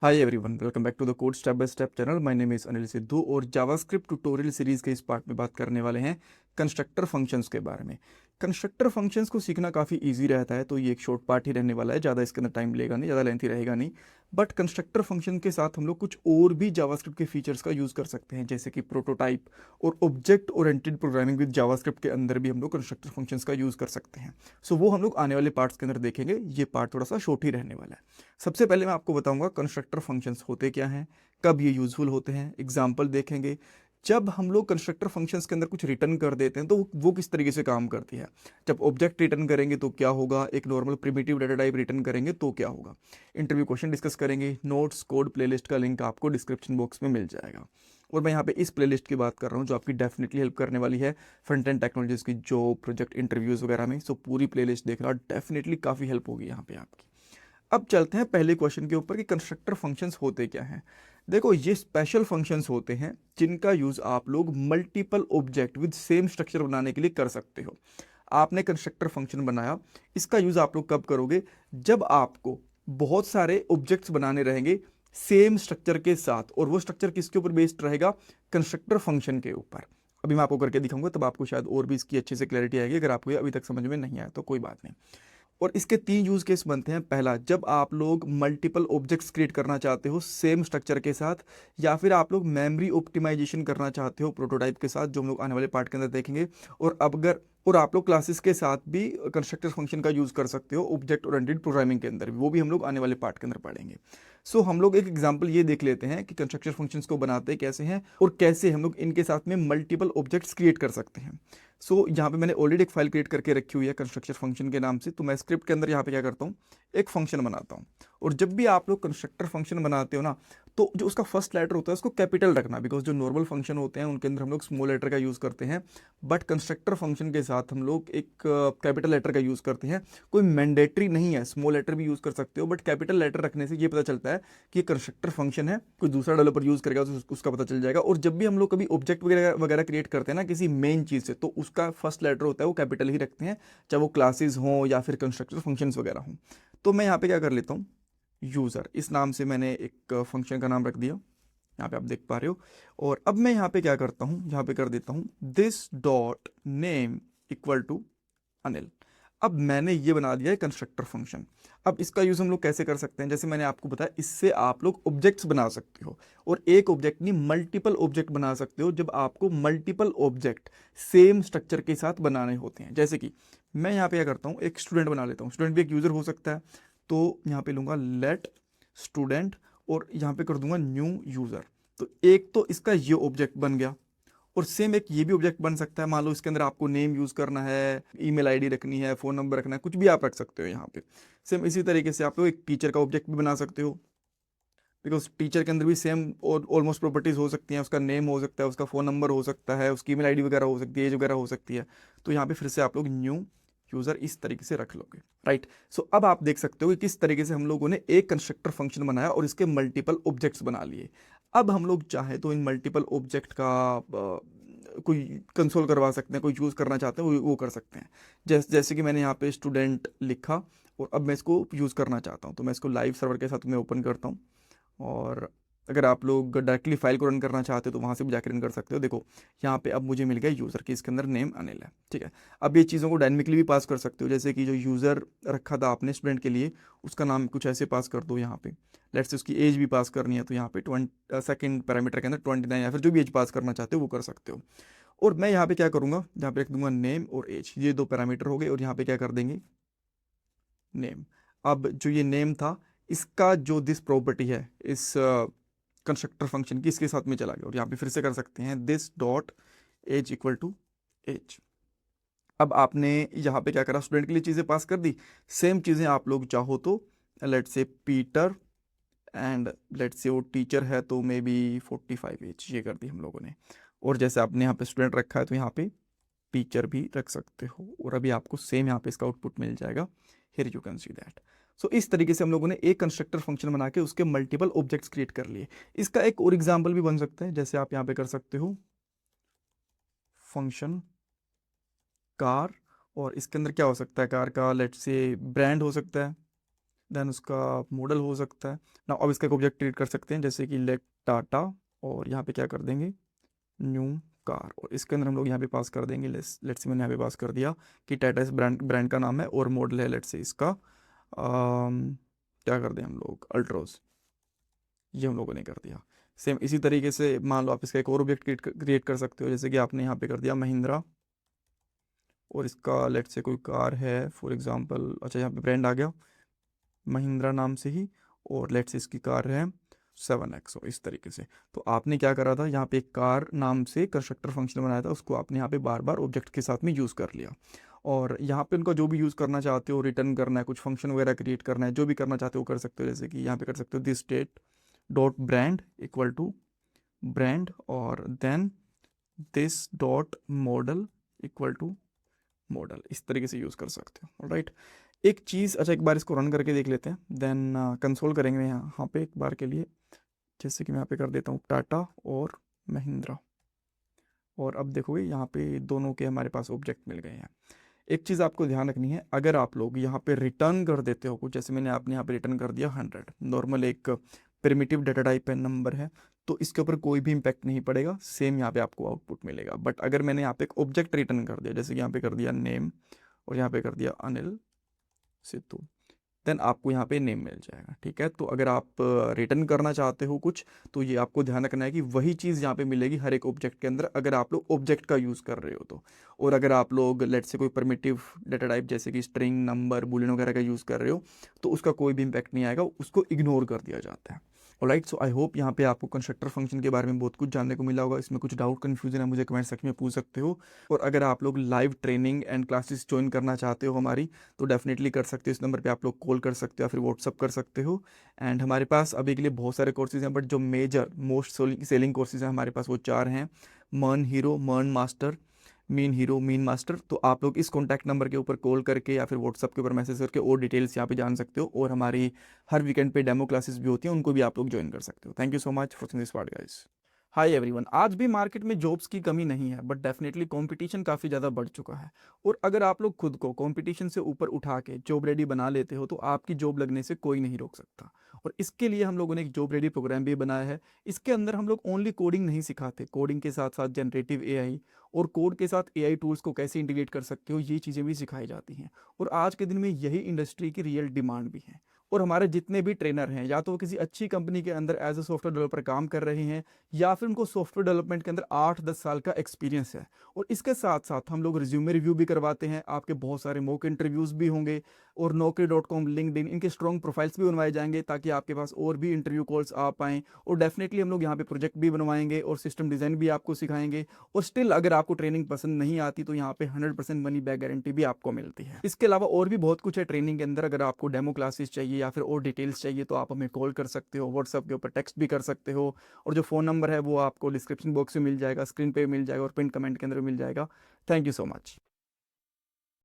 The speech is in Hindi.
Hi everyone, welcome back to the code step by step channel. My name is Anil Sidhu और जावास्क्रिप्ट ट्यूटोरियल सीरीज़ के इस पार्ट में बात करने वाले हैं कंस्ट्रक्टर फंक्शंस के बारे में। कंस्ट्रक्टर फंक्शंस को सीखना काफ़ी इजी रहता है, तो ये एक शॉर्ट पार्ट ही रहने वाला है, ज़्यादा इसके अंदर टाइम लेगा नहीं, ज़्यादा लेंथी रहेगा नहीं। बट कंस्ट्रक्टर फंक्शन के साथ हम लोग कुछ और भी जावास्क्रिप्ट के फीचर्स का यूज़ कर सकते हैं, जैसे कि प्रोटोटाइप और object oriented programming with JavaScript के अंदर भी हम लोग कंस्ट्रक्टर फंक्शंस का यूज़ कर सकते हैं। सो वो हम लोग आने वाले पार्ट्स के अंदर देखेंगे। ये पार्ट थोड़ा सा शॉर्ट ही रहने वाला है। सबसे पहले मैं आपको बताऊंगा कंस्ट्रक्टर फंक्शंस होते क्या हैं, कब ये यूजफुल होते हैं, एग्जाम्पल देखेंगे। जब हम लोग कंस्ट्रक्टर फंक्शंस के अंदर कुछ रिटर्न कर देते हैं तो वो किस तरीके से काम करती है। जब ऑब्जेक्ट रिटर्न करेंगे तो क्या होगा, एक normal primitive data type return करेंगे तो क्या होगा। इंटरव्यू क्वेश्चन डिस्कस करेंगे। नोट्स कोड प्लेलिस्ट का लिंक आपको डिस्क्रिप्शन बॉक्स में मिल जाएगा। और मैं यहाँ पे इस प्लेलिस्ट की बात कर रहा हूँ जो आपकी डेफिनेटली हेल्प करने वाली है फ्रंट एंड टेक्नोलॉजीज की जो प्रोजेक्ट इंटरव्यूज वगैरह में। सो पूरी प्लेलिस्ट देखना, डेफिनेटली काफ़ी हेल्प होगी यहाँ पे आपकी। अब चलते हैं पहले क्वेश्चन के ऊपर कि कंस्ट्रक्टर फंक्शंस होते क्या हैं। देखो, ये स्पेशल फंक्शंस होते हैं जिनका यूज आप लोग multiple object with same structure बनाने के लिए कर सकते हो। आपने कंस्ट्रक्टर फंक्शन बनाया, इसका यूज आप लोग कब करोगे, जब आपको बहुत सारे ऑब्जेक्ट्स बनाने रहेंगे सेम स्ट्रक्चर के साथ, और वो स्ट्रक्चर किसके ऊपर बेस्ड रहेगा, कंस्ट्रक्टर फंक्शन के ऊपर। अभी मैं आपको करके दिखाऊंगा, तब आपको शायद और भी इसकी अच्छे से क्लैरिटी आएगी। अगर आपको ये अभी तक समझ में नहीं आया तो कोई बात नहीं। और इसके तीन यूज केस बनते हैं। पहला, जब आप लोग मल्टीपल ऑब्जेक्ट्स क्रिएट करना चाहते हो सेम स्ट्रक्चर के साथ, या फिर आप लोग मेमोरी ऑप्टिमाइजेशन करना चाहते हो प्रोटोटाइप के साथ, जो हम लोग आने वाले पार्ट के अंदर देखेंगे। और अब अगर और आप लोग क्लासेस के साथ भी कंस्ट्रक्टर फंक्शन का यूज कर सकते हो ऑब्जेक्ट ओरिएंटेड प्रोग्रामिंग के अंदर भी, वो भी हम लोग आने वाले पार्ट के अंदर पढ़ेंगे। सो हम लोग एक एग्जांपल ये देख लेते हैं कि कंस्ट्रक्टर फंक्शंस को बनाते कैसे हैं और कैसे हम लोग इनके साथ में मल्टीपल ऑब्जेक्ट्स क्रिएट कर सकते हैं। सो यहाँ पे मैंने ऑलरेडी एक फाइल क्रिएट करके रखी हुई है कंस्ट्रक्टर फंक्शन के नाम से। तो मैं स्क्रिप्ट के अंदर यहाँ पे क्या करता हूँ, एक फंक्शन बनाता हूँ। और जब भी आप लोग कंस्ट्रक्टर फंक्शन बनाते हो ना, तो जो उसका फर्स्ट लेटर होता है उसको कैपिटल रखना, बिकॉज जो नॉर्मल फंक्शन होते हैं उनके अंदर हम लोग स्मॉल लेटर का यूज़ करते हैं। बट कंस्ट्रक्टर फंक्शन के साथ हम लोग एक कैपिटल लेटर का यूज़ करते हैं। कोई मैंडेटरी नहीं है, स्मॉल लेटर भी यूज़ कर सकते हो, बट कैपिटल लेटर रखने से ये पता चलता है कि ये कंस्ट्रक्टर फंक्शन है। कोई दूसरा डेवलपर यूज़ करेगा तो उसका पता चल जाएगा। और जब भी हम लोग कभी ऑब्जेक्ट वगैरह वगैरह क्रिएट करते हैं ना किसी मेन चीज़ से, तो उसका फर्स्ट लेटर होता है वो कैपिटल ही रखते हैं, चाहे वो क्लासेस हों या फिर कंस्ट्रक्टर फंक्शंस वगैरह हों। तो मैं यहाँ पे क्या कर लेता हूँ, यूज़र इस नाम से मैंने एक फंक्शन का नाम रख दिया, यहाँ पे आप देख पा रहे हो। और अब मैं यहाँ पे क्या करता हूँ, यहाँ पे कर देता हूँ this dot name equal to Anil. अब मैंने ये बना दिया है कंस्ट्रक्टर फंक्शन। अब इसका यूज़ हम लोग कैसे कर सकते हैं, जैसे मैंने आपको बताया, इससे आप लोग ऑब्जेक्ट्स बना सकते हो। और एक ऑब्जेक्ट नहीं, मल्टीपल ऑब्जेक्ट बना सकते हो जब आपको मल्टीपल ऑब्जेक्ट सेम स्ट्रक्चर के साथ बनाने होते हैं। जैसे कि मैं यहाँ पे क्या करता हूँ, एक स्टूडेंट बना लेता हूँ। स्टूडेंट भी एक यूज़र हो सकता है। तो यहाँ पे लूँगा लेट स्टूडेंट, और यहाँ पे कर दूंगा न्यू यूज़र। तो एक तो इसका ये ऑब्जेक्ट बन गया। और सेम एक ये भी ऑब्जेक्ट बन सकता है। मान लो इसके अंदर आपको नेम यूज़ करना है, ईमेल आईडी रखनी है, फ़ोन नंबर रखना है, कुछ भी आप रख सकते हो यहाँ पे। सेम इसी तरीके से आप लोग एक टीचर का ऑब्जेक्ट भी बना सकते हो, बिकॉज टीचर के अंदर भी सेम और ऑलमोस्ट प्रॉपर्टीज हो सकती हैं। उसका नेम हो सकता है, उसका फ़ोन नंबर हो सकता है, उसकी ईमेल आईडी वगैरह हो सकती है, एज वगैरह हो सकती है। तो यहाँ पे फिर से आप लोग न्यू यूज़र इस तरीके से रख लोगे, राइट। सो अब आप देख सकते हो कि किस तरीके से हम लोगों ने एक कंस्ट्रक्टर फंक्शन बनाया और इसके मल्टीपल ऑब्जेक्ट्स बना लिए। अब हम लोग चाहे तो इन मल्टीपल ऑब्जेक्ट का कोई कंसोल करवा सकते हैं, कोई यूज़ करना चाहते हैं वो कर सकते हैं। जैसे कि मैंने यहाँ पे स्टूडेंट लिखा और अब मैं इसको यूज़ करना चाहता हूँ, तो मैं इसको लाइव सर्वर के साथ में ओपन करता हूँ। और अगर आप लोग डायरेक्टली फाइल को रन करना चाहते हो तो वहाँ से भी जाकर रन कर सकते हो। देखो, यहाँ पे अब मुझे मिल गया यूज़र की, इसके अंदर नेम अनिल है, ठीक है। अब ये चीज़ों को डायनेमिकली भी पास कर सकते हो, जैसे कि जो यूज़र रखा था आपने स्टूडेंट के लिए, उसका नाम कुछ ऐसे पास कर दो यहाँ पे। लेट्स से उसकी एज भी पास करनी है, तो यहाँ पे 2nd पैरामीटर के अंदर 29 या फिर जो भी एज पास करना चाहते हो वो कर सकते हो। और मैं यहाँ पे क्या करूँगा, यहाँ पे रख दूंगा नेम और एज, ये दो पैरामीटर हो गए। और यहाँ पे क्या कर देंगे, नेम। अब जो ये नेम था, इसका जो दिस प्रॉपर्टी है इस कंस्ट्रक्टर फंक्शन की, इसके साथ में चला गया। और यहाँ पे फिर से कर सकते हैं this dot age equal to age. अब आपने यहाँ पे क्या करा, स्टूडेंट के लिए चीज़ें पास कर दी। सेम चीज़ें आप लोग चाहो तो लेट से पीटर, एंड लेट से वो टीचर है तो मे बी 45 एज, ये कर दी हम लोगों ने। और जैसे आपने यहाँ पे स्टूडेंट रखा है तो यहाँ पे टीचर भी रख सकते हो, और अभी आपको सेम यहाँ पे इसका आउटपुट मिल जाएगा। Here you can see that. So इस तरीके से हम लोगों ने एक कंस्ट्रक्टर फंक्शन बना के उसके मल्टीपल ऑब्जेक्ट्स क्रिएट कर लिए। इसका एक और एग्जांपल भी बन सकता है, जैसे आप यहाँ पे कर सकते हो फंक्शन कार। और इसके अंदर क्या हो सकता है, कार का लेट से ब्रांड हो सकता है, देन उसका मॉडल हो सकता है ना। अब इसका एक ऑब्जेक्ट क्रिएट कर सकते हैं, जैसे कि लेट टाटा, और यहाँ पे क्या कर देंगे, न्यू कार, और इसके अंदर हम लोग यहाँ पे पास कर देंगे, लेट्स से मैंने यहाँ पे पास कर दिया कि टाटा इस ब्रांड का नाम है और मॉडल है लेट्स से इसका क्या कर दें हम लोग, अल्ट्रोज, ये हम लोगों ने कर दिया। सेम इसी तरीके से मान लो आप इसका एक और ऑब्जेक्ट क्रिएट कर सकते हो, जैसे कि आपने यहाँ पे कर दिया महिंद्रा, और इसका लेट्स से कोई कार है फॉर एग्जांपल, अच्छा यहाँ पे ब्रांड आ गया महिंद्रा नाम से ही, और लेट्स इसकी कार है 7X, इस तरीके से। तो आपने क्या करा था, यहाँ पे एक कार नाम से कंस्ट्रक्टर फंक्शन बनाया था, उसको आपने यहाँ पे बार बार ऑब्जेक्ट के साथ में यूज़ कर लिया, और यहाँ पे उनका जो भी यूज़ करना चाहते हो, रिटर्न करना है, कुछ फंक्शन वगैरह क्रिएट करना है, जो भी करना चाहते हो कर सकते हो। जैसे कि यहाँ पे कर सकते हो this state dot brand equal to brand, और then this dot model equal to model, इस तरीके से यूज़ कर सकते हो। राइट, एक चीज़, अच्छा एक बार इसको रन करके देख लेते हैं, देन कंसोल करेंगे यहाँ पे एक बार के लिए। जैसे कि मैं यहाँ पे कर देता हूँ टाटा और महिंद्रा, और अब देखोगे यहाँ पे दोनों के हमारे पास ऑब्जेक्ट मिल गए हैं। एक चीज़ आपको ध्यान रखनी है, अगर आप लोग यहाँ पे रिटर्न कर देते हो कुछ, जैसे मैंने आपने यहाँ पे रिटर्न कर दिया 100, नॉर्मल एक प्रिमिटिव डाटा टाइप है, नंबर है, तो इसके ऊपर कोई भी इम्पैक्ट नहीं पड़ेगा, सेम यहाँ पे आपको आउटपुट मिलेगा। बट अगर मैंने यहाँ पे एक ऑब्जेक्ट रिटर्न कर दिया, जैसे कि यहाँ पे कर दिया नेम, और यहाँ पे कर दिया अनिल सिद्धू, देन आपको यहाँ पे नेम मिल जाएगा। ठीक है, तो अगर आप रिटर्न करना चाहते हो कुछ, तो ये आपको ध्यान रखना है कि वही चीज़ यहाँ पे मिलेगी हर एक ऑब्जेक्ट के अंदर, अगर आप लोग ऑब्जेक्ट का यूज़ कर रहे हो तो। और अगर आप लोग लेट से कोई परमिटिव डाटा टाइप जैसे कि स्ट्रिंग, नंबर, बूलियन वगैरह का यूज़ कर रहे हो, तो उसका कोई भी इम्पैक्ट नहीं आएगा, उसको इग्नोर कर दिया जाता है। ऑलराइट, सो आई होप यहाँ पे आपको कंस्ट्रक्टर फंक्शन के बारे में बहुत कुछ जानने को मिला होगा। इसमें कुछ डाउट कन्फ्यूजन है, मुझे कमेंट सेक्शन में पूछ सकते हो। और अगर आप लोग live training and classes join करना चाहते हो हमारी, तो डेफिनेटली कर सकते हो। इस नंबर पे आप लोग कॉल कर सकते हो या फिर व्हाट्सअप कर सकते हो। एंड हमारे पास अभी के लिए बहुत सारे कोर्सेज हैं, बट जो मेजर मोस्ट सेलिंग कोर्सेज हैं हमारे पास वो 4 हैं, मर्न हीरो, मर्न master, mean hero, mean master. तो आप लोग इस कॉन्टैक्ट नंबर के ऊपर कॉल करके या फिर व्हाट्सअप के ऊपर मैसेज करके और डिटेल्स यहाँ पे जान सकते हो। और हमारी हर वीकेंड पे डेमो क्लासेस भी होती हैं, उनको भी आप लोग ज्वाइन कर सकते हो। Thank you so much for this part guys. Hi everyone, आज भी मार्केट में जॉब्स की कमी नहीं है, बट डेफिनेटली कंपटीशन काफ़ी ज़्यादा बढ़ चुका है। और अगर आप लोग खुद को कंपटीशन से ऊपर उठा के जॉब रेडी बना लेते हो, तो आपकी जॉब लगने से कोई नहीं रोक सकता। और इसके लिए हम लोगों ने एक जॉब रेडी प्रोग्राम भी बनाया है। इसके अंदर हम लोग ओनली कोडिंग नहीं सिखाते, कोडिंग के साथ साथ जनरेटिव एआई और कोड के साथ एआई टूल्स को कैसे इंटीग्रेट कर सकते हो, ये चीज़ें भी सिखाई जाती हैं। और आज के दिन में यही इंडस्ट्री की रियल डिमांड भी है। और हमारे जितने भी ट्रेनर हैं, या तो वो किसी अच्छी कंपनी के अंदर एज अ सॉफ्टवेयर डेवलपर काम कर रहे हैं, या फिर उनको सॉफ्टवेयर डेवलपमेंट के अंदर 8-10 साल का एक्सपीरियंस है। और इसके साथ साथ हम लोग रिज्यूमे रिव्यू भी करवाते हैं, आपके बहुत सारे मॉक इंटरव्यूज़ भी होंगे, और naukri.com, लिंक्डइन, इनके स्ट्रॉन्ग प्रोफाइल्स भी बनवाए जाएंगे, ताकि आपके पास और भी इंटरव्यू कॉल्स आ पाएँ। और डेफिनेटली हम लोग यहाँ पे प्रोजेक्ट भी बनवाएंगे और सिस्टम डिज़ाइन भी आपको सिखाएंगे। और स्टिल अगर आपको ट्रेनिंग पसंद नहीं आती, तो यहाँ पे 100% मनी बैक गारंटी भी आपको मिलती है। इसके अलावा और भी बहुत कुछ है ट्रेनिंग के अंदर। अगर आपको डेमो क्लासेस चाहिए या फिर और डिटेल्स चाहिए, तो आप हमें कॉल कर सकते हो, व्हाट्सअप के ऊपर टेक्स्ट भी कर सकते हो। और जो फ़ोन नंबर है वो आपको डिस्क्रिप्शन बॉक्स में मिल जाएगा, स्क्रीन पे मिल जाएगा, और पिन कमेंट के अंदर मिल जाएगा। Thank you so much.